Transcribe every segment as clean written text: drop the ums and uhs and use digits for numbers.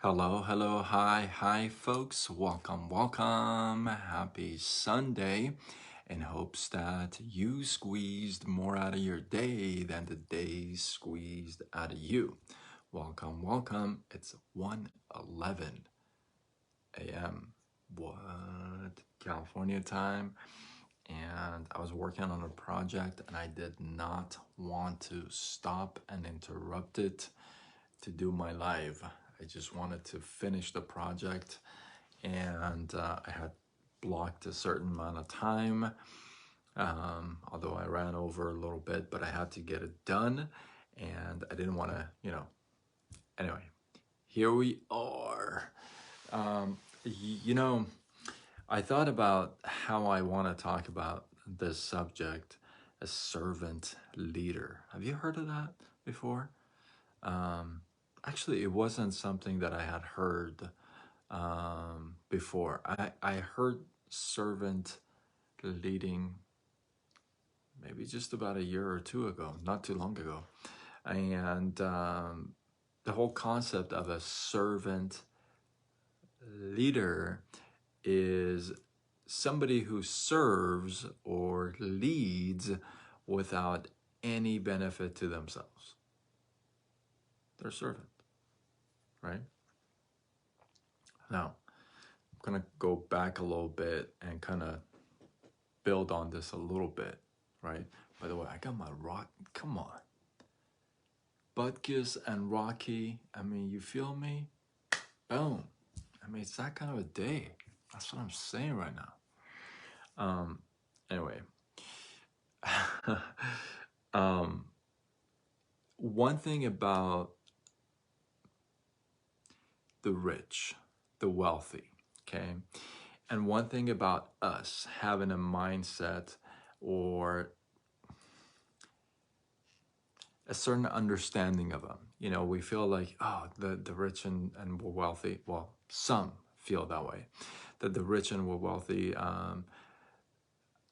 Hello, hi, folks. Welcome. Happy Sunday. In hopes that you squeezed more out of your day than the day squeezed out of you. Welcome. It's 1:11 a.m. What? California time. And I was working on a project and I did not want to stop and interrupt it to do my live. I just wanted to finish the project, and I had blocked a certain amount of time, although I ran over a little bit, but I had to get it done, and I didn't want to, anyway, here we are. You know, I thought about how I want to talk about this subject, a servant leader. Have you heard of that before? Actually, it wasn't something that I had heard before. I heard servant leading maybe just about a year or two ago, not too long ago. And the whole concept of a servant leader is somebody who serves or leads without any benefit to themselves. They're a servant. Right? Now, I'm going to go back a little bit and kind of build on this a little bit, right? By the way, I got my rock, come on. Butkus and Rocky, I mean, you feel me? Boom. I mean, it's that kind of a day. That's what I'm saying right now. Anyway. One thing about the rich, the wealthy, okay? And one thing about us having a mindset or a certain understanding of them, we feel like, oh, the rich and wealthy, well, some feel that way, that the rich and wealthy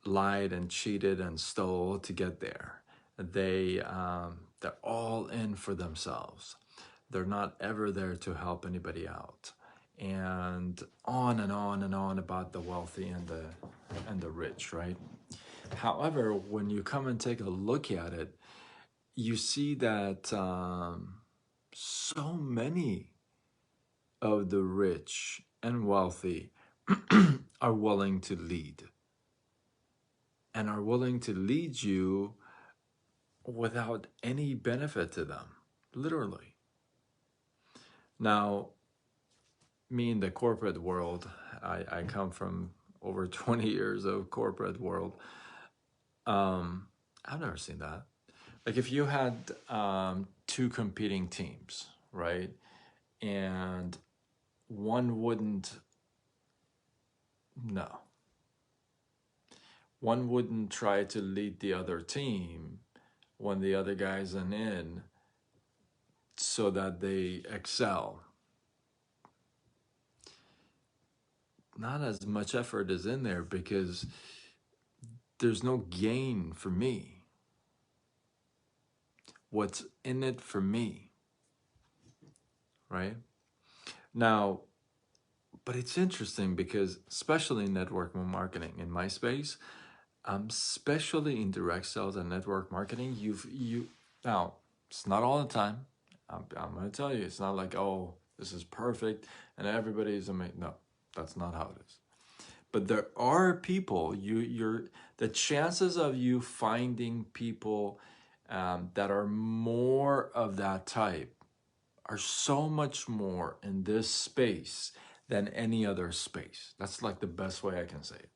lied and cheated and stole to get there. They're all in for themselves. They're not ever there to help anybody out. And on and on and on about the wealthy and the rich, right? However, when you come and take a look at it, you see that so many of the rich and wealthy are willing to lead, and are willing to lead you without any benefit to them, literally. Now, me in the corporate world, I come from over 20 years of corporate world. I've never seen that. Like if you had two competing teams, right? And one wouldn't try to lead the other team when the other guy's in so that they excel. Not as much effort is in there because there's no gain for me. What's in it for me, right? Now, but it's interesting because especially in networkable marketing, in my space, especially in direct sales and network marketing, now it's not all the time. I'm going to tell you, it's not like, oh, this is perfect and everybody's amazing. No, that's not how it is. But there are people, the chances of you finding people that are more of that type are so much more in this space than any other space. That's like the best way I can say it,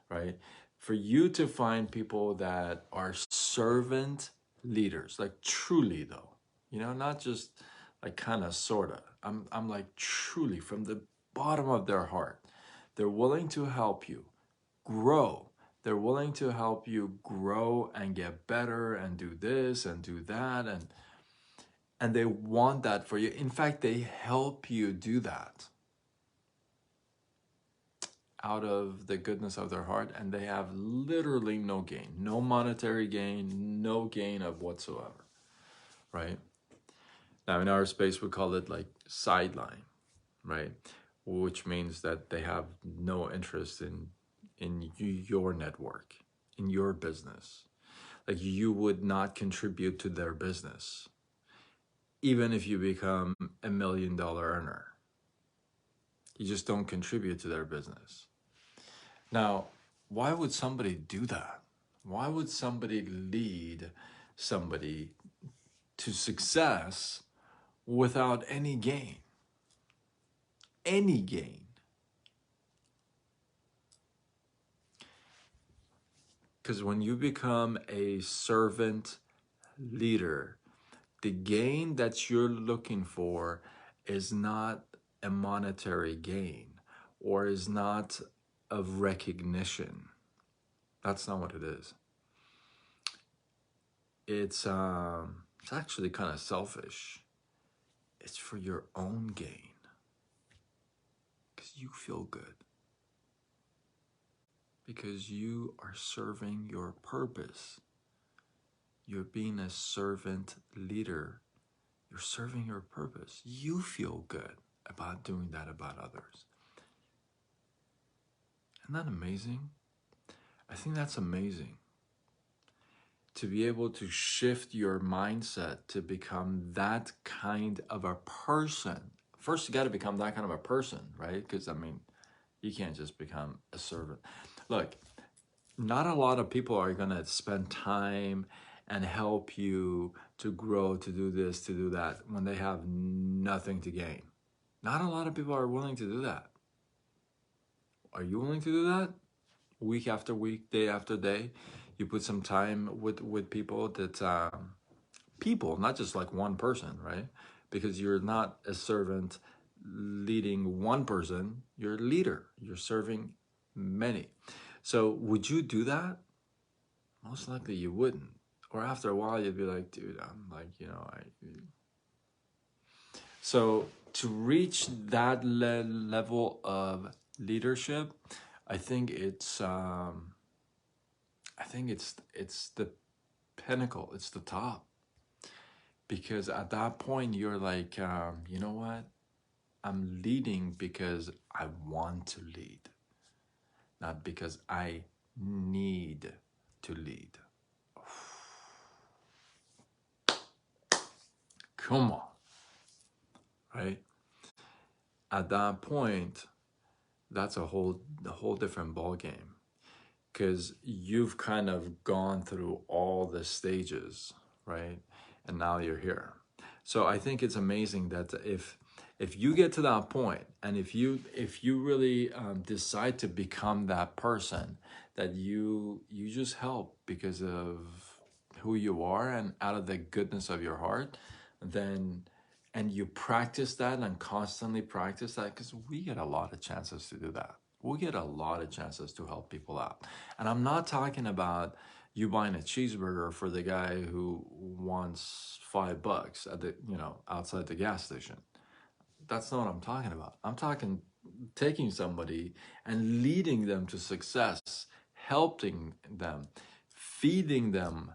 right? For you to find people that are servant leaders, like truly though, not just like kind of sorta. I'm like truly from the bottom of their heart. They're willing to help you grow. They're willing to help you grow and get better and do this and do that, and they want that for you. In fact, they help you do that out of the goodness of their heart, and they have literally no gain, no monetary gain, no gain of whatsoever, right? Now, in our space, we call it like sideline. right? Which means that they have no interest in your network, in your business. Like you would not contribute to their business, even if you become $1 million earner. You just don't contribute to their business. Now, why would somebody do that? Why would somebody lead somebody to success without any gain? Any gain. Because when you become a servant leader, the gain that you're looking for is not a monetary gain or is not of recognition. That's not what it is. It's actually kind of selfish. It's for your own gain. Because you feel good. Because you are serving your purpose. You're being a servant leader. You're serving your purpose. You feel good about doing that about others. Isn't that amazing? I think that's amazing. To be able to shift your mindset to become that kind of a person. First, you got to become that kind of a person, right? Because, I mean, you can't just become a servant. Look, not a lot of people are going to spend time and help you to grow, to do this, to do that, when they have nothing to gain. Not a lot of people are willing to do that. Are you willing to do that? Week after week, day after day, you put some time with people that, people, not just like one person, right? Because you're not a servant leading one person, you're a leader. You're serving many. So would you do that? Most likely you wouldn't. Or after a while, you'd be like, dude, I'm like, So to reach that level of leadership, I think it's the pinnacle. It's the top. Because at that point, you're like, you know what? I'm leading because I want to lead, not because I need to lead. Come on, right? At that point, that's a whole different ball game, because you've kind of gone through all the stages, right? And now you're here. So I think it's amazing that if you get to that point, and if you really decide to become that person, that you just help because of who you are and out of the goodness of your heart, then, and you practice that and constantly practice that, because we get a lot of chances to do that. We get a lot of chances to help people out. And I'm not talking about you buying a cheeseburger for the guy who wants $5 at the, outside the gas station. That's not what I'm talking about. I'm talking taking somebody and leading them to success, helping them, feeding them,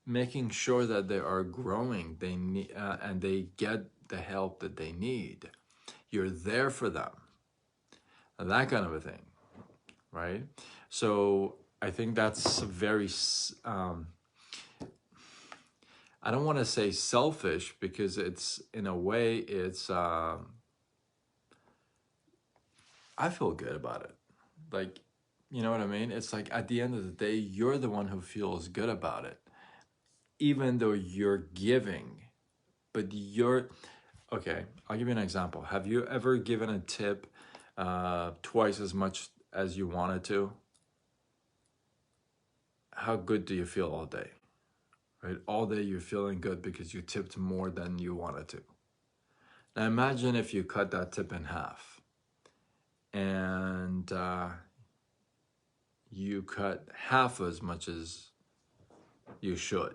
making sure that they are growing, they need, and they get the help that they need. You're there for them. That kind of a thing, right? So I think that's very, I don't want to say selfish, because it's, in a way, it's, I feel good about it. Like, you know what I mean? It's like at the end of the day, you're the one who feels good about it, even though you're giving, but okay, I'll give you an example. Have you ever given a tip twice as much as you wanted to? How good do you feel all day? Right? All day you're feeling good because you tipped more than you wanted to. Now imagine if you cut that tip in half, and you cut half as much as you should.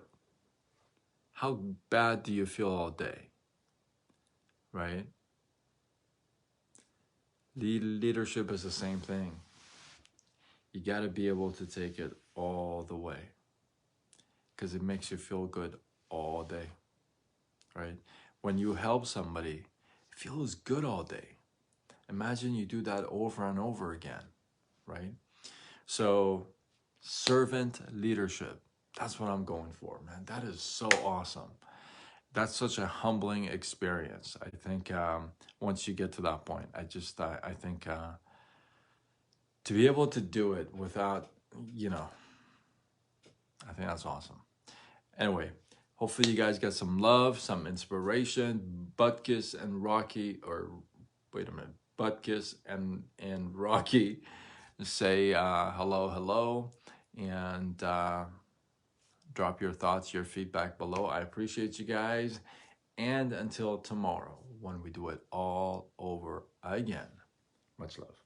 How bad do you feel all day? Right? Leadership is the same thing. You got to be able to take it all the way, because it makes you feel good all day, right? When you help somebody, feels good all day. Imagine you do that over and over again, right? So, servant leadership, that's what I'm going for, man. That is so awesome. That's such a humbling experience. I think once you get to that point, I think to be able to do it without, you know, I think that's awesome. Anyway, hopefully you guys get some love, some inspiration. Butkus and Rocky, or wait a minute, Butkus and Rocky say hello, hello, and drop your thoughts, your feedback below. I appreciate you guys. And until tomorrow, when we do it all over again, much love.